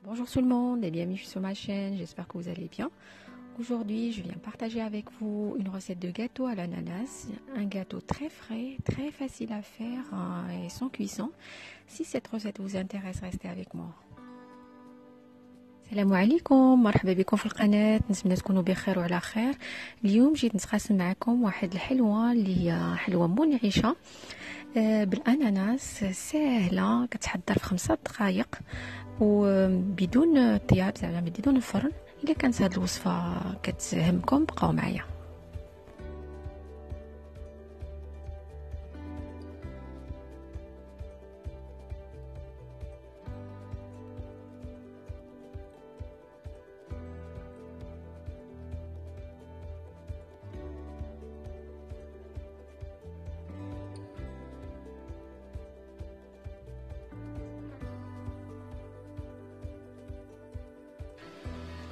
Bonjour tout le monde et bienvenue sur ma chaîne, j'espère que vous allez bien. Aujourd'hui, je viens partager avec vous une recette de gâteau à l'ananas, un gâteau très frais, très facile à faire et sans cuisson. Si cette recette vous intéresse, restez avec moi. السلام عليكم، مرحبا بكم في القناة، نتمنى تكونوا بخير وعلى خير. اليوم جيت نتقاسم معكم واحد الحلوة اللي هي حلوة منعشة بالاناناس، سهلة كتحضر في 5 دقائق وبدون طياب، زعما بدون الفرن. الا كانت هذه الوصفة كتهمكم بقاو معايا.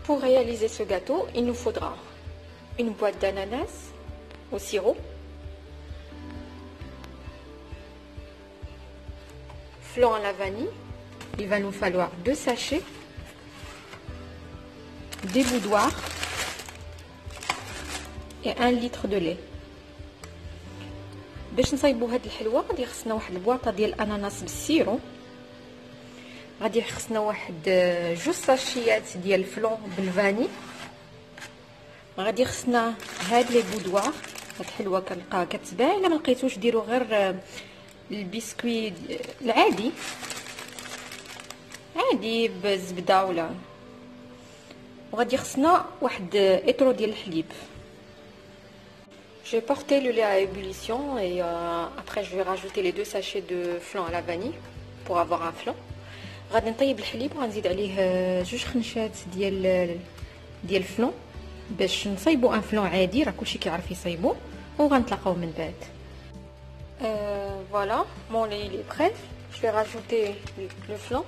Pour réaliser ce gâteau, il nous faudra une boîte d'ananas au sirop, flan à la vanille, il va nous falloir 2 sachets, des boudoirs et 1 litre de lait. باش نصايبوا هاد الحلوه غادي خصنا واحد البواطه ديال الاناناس بالسيرو، غادي خصنا واحد 2 ساشيات ديال الفلون بالفاني، غادي خصنا هاد لي بودوار. هاد الحلوه كنلقاها كتباع، الا ما لقيتوش ديروا غير البسكويت العادي عادي بالزبده ولا. وغادي خصنا واحد اطرو ديال الحليب. Je vais porter le lait à ébullition et après je vais rajouter les 2 sachets de flan à la vanille pour avoir un flan. غادي نطيب الحليب وغنزيد عليه 2 خنشات ديال الفلون باش نصايبو ان فلون عادي، راه كلشي كيعرف يصايبو، وغنتلاقاو من بعد. Voilà, mon lait il est prêt. Je vais rajouter le flan,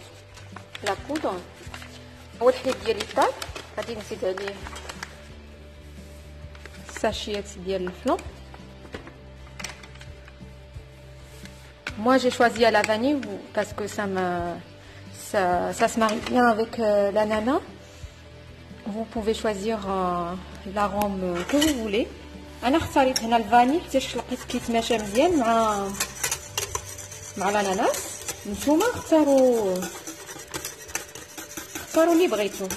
la poudre. اول حليب ديالي طاب، غادي نزيد عليه sachets ديال الفلون. Moi j'ai choisi à la vanille parce que ça se marie bien avec l'ananas. Vous pouvez choisir l'arôme que vous voulez. انا اختاريت هنا الفاني حيت لقيت كيتماشى مزيان مع الاناناس. نتوما اختاروا اللي بغيتو.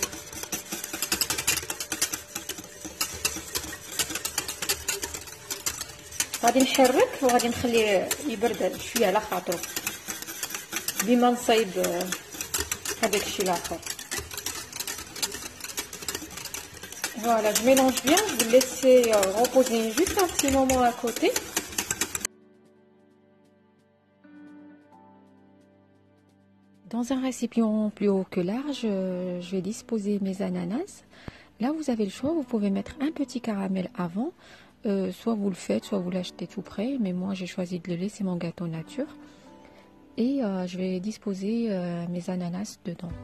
غادي نحرك وغادي نخليه يبرد شويه على خاطرو بما نصايب هذاك الشيء الاخر. Voilà, je mélange bien, je vais le laisser reposer juste un petit moment à côté. Dans un récipient plus haut que large, je vais disposer mes ananas. Là, vous avez le choix, vous pouvez mettre un petit caramel avant. Soit vous le faites, soit vous l'achetez tout prêt, mais moi j'ai choisi de le laisser, mon gâteau nature. Et je vais disposer mes ananas dedans.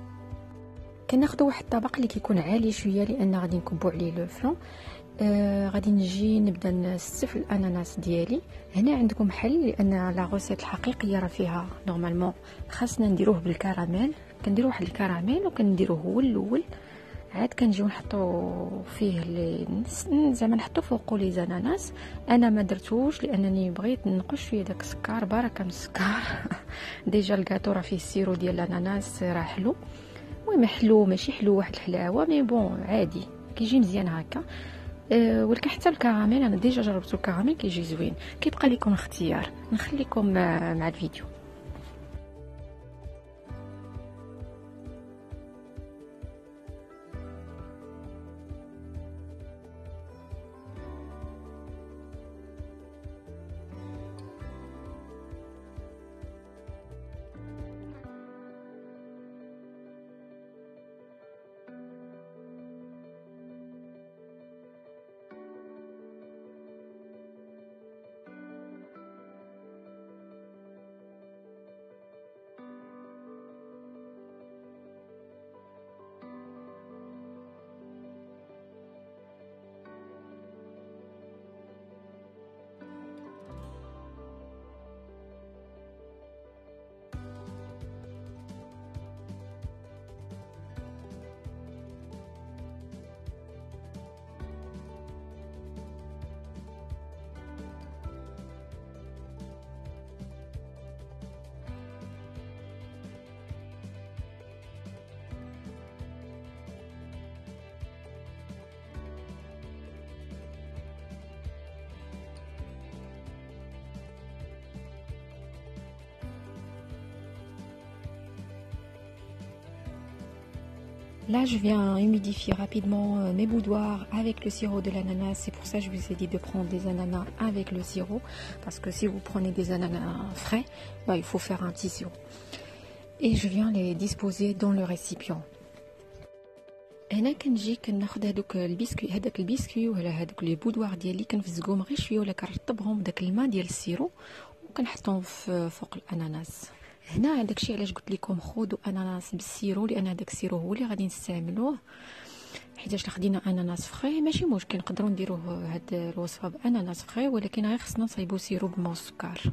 كناخدو واحد الطبق اللي كيكون عالي شويه لان غادي نكبو عليه لو فلون. غادي نجي نبدا نستف الاناناس ديالي. هنا عندكم حل لان لا غوسيت الحقيقيه راه فيها نورمالمون خاصنا نديروه بالكراميل. كنديروا واحد الكراميل وكنديروه هو الاول، عاد كنجيو نحطو فيه زعما نحطو فوقو لي زناناس. انا ما درتوش لانني بغيت نقص شويه داك السكر، بركه من السكر. ديجا الكاطو راه فيه السيرو ديال الاناناس راه حلو، المهم حلو ماشي حلو واحد الحلاوه مي بون عادي كيجي مزيان هكا. ولكن حتى الكراميل انا ديجا جربتو، الكراميل كيجي زوين. كيبقى لكم اختيار، نخليكم مع الفيديو. Là, je viens humidifier rapidement mes boudoirs avec le sirop de l'ananas. C'est pour ça que je vous ai dit de prendre des ananas avec le sirop. Parce que si vous prenez des ananas frais, il faut faire un petit sirop. Et je viens les disposer dans le récipient. هنا كنجي كناخذ هذاك البسكوي ولا هذوك لي بودوار ديالي كنفزقهم غير شويه ولا كنرطبهم بداك الماء ديال السيرو وكنحطهم فوق الاناناس. هنا داكشي علاش قلت لكم خذوا اناناس بالسيرو، لان هذاك السيرو هو اللي غادي نستعملوه، حيتاش لا خدينا اناناس فخي ماشي مشكل نقدروا نديروه هاد الوصفه باناناس فخي، ولكن غير خصنا نصايبوا سيرو بالماء والسكر.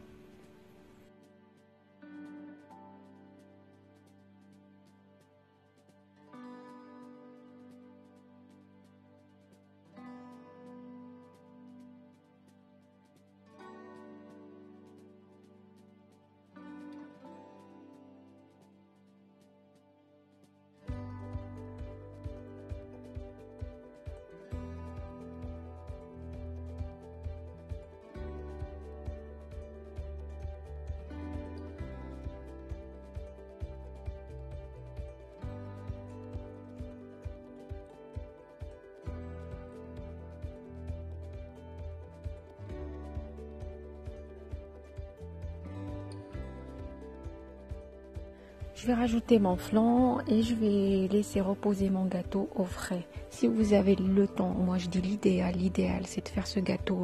Je vais rajouter mon flan et je vais laisser reposer mon gâteau au frais. Si vous avez le temps, moi je dis l'idéal c'est de faire ce gâteau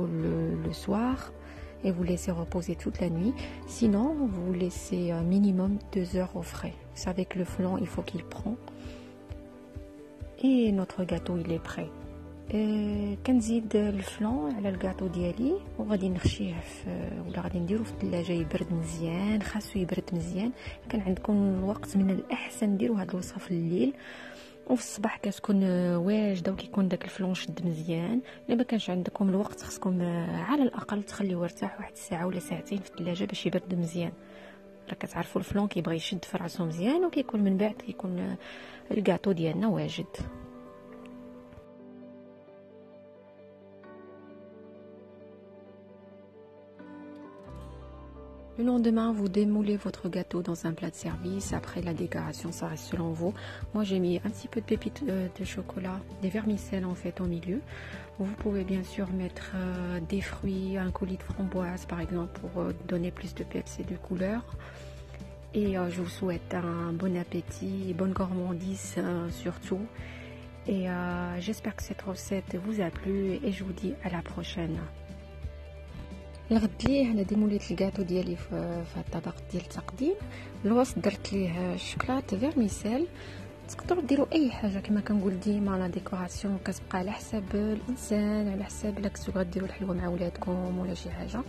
le soir et vous laissez reposer toute la nuit. Sinon, vous laissez un minimum 2 heures au frais. Vous savez que le flan, il faut qu'il prend. Et notre gâteau, il est prêt. كنزيد الفلون على الكاطو ديالي وغادي نخشيه ولا غادي نديرو في الثلاجه يبرد مزيان، خاصو يبرد مزيان. كان عندكم الوقت من الاحسن ديروا هاد الوصفه في الليل، وفي الصباح كتكون واجده وكيكون داك الفلون شد مزيان. الا ما كانش عندكم الوقت خصكم على الاقل تخليوه يرتاح واحد الساعه ولا ساعتين في الثلاجه باش يبرد مزيان. راه كتعرفوا الفلون كيبغي يشد في راسو مزيان وكيكون من بعد كيكون الكاطو ديالنا واجد. Le lendemain, vous démoulez votre gâteau dans un plat de service. Après, la décoration, ça reste selon vous. Moi, j'ai mis un petit peu de pépites de chocolat, des vermicelles en fait au milieu. Vous pouvez bien sûr mettre des fruits, un coulis de framboise par exemple pour donner plus de peps et de couleur. Et je vous souhaite un bon appétit, bonne gourmandise surtout. Et j'espère que cette recette vous a plu et je vous dis à la prochaine. الغد ليه انا ديموليت الكاطو ديالي في الطبق ديال التقديم. الوسط درت ليه الشوكولاط فيرميسيل. تقدروا ديروا اي حاجه كما كنقول ديما، لا ديكوراسيون كتبقى على حساب الانسان، على حساب الا كنتو غديروا الحلوه مع ولادكم ولا شي حاجه.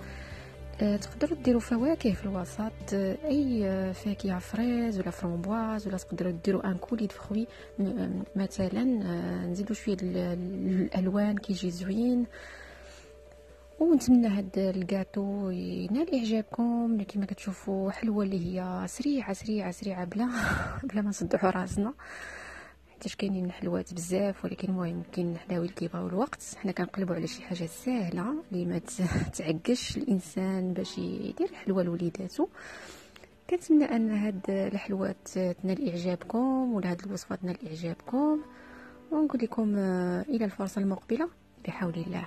تقدروا ديروا فواكه في الوسط، اي فاكهه فريز ولا فرامبواز، ولا تقدروا ديروا ان كولي دو فروي مثلا، نزيدوا شويه الالوان كيجي زوين. ونتمنى هاد الكاطو ينال اعجابكم. كما كتشوفوا حلوه اللي هي سريعه بلا ما نصدعوا راسنا، حيت كاينين حلوات بزاف، ولكن المهم كاين الحلاوي اللي كيبغيو الوقت. حنا كنقلبوا على شي حاجه سهله اللي ما تعقش الانسان باش يدير الحلوه لوليداتو. كنتمنى ان هاد الحلوات تنال اعجابكم ولا هاد الوصفات تنال اعجابكم، ونقول لكم الى الفرصه المقبله بحول الله.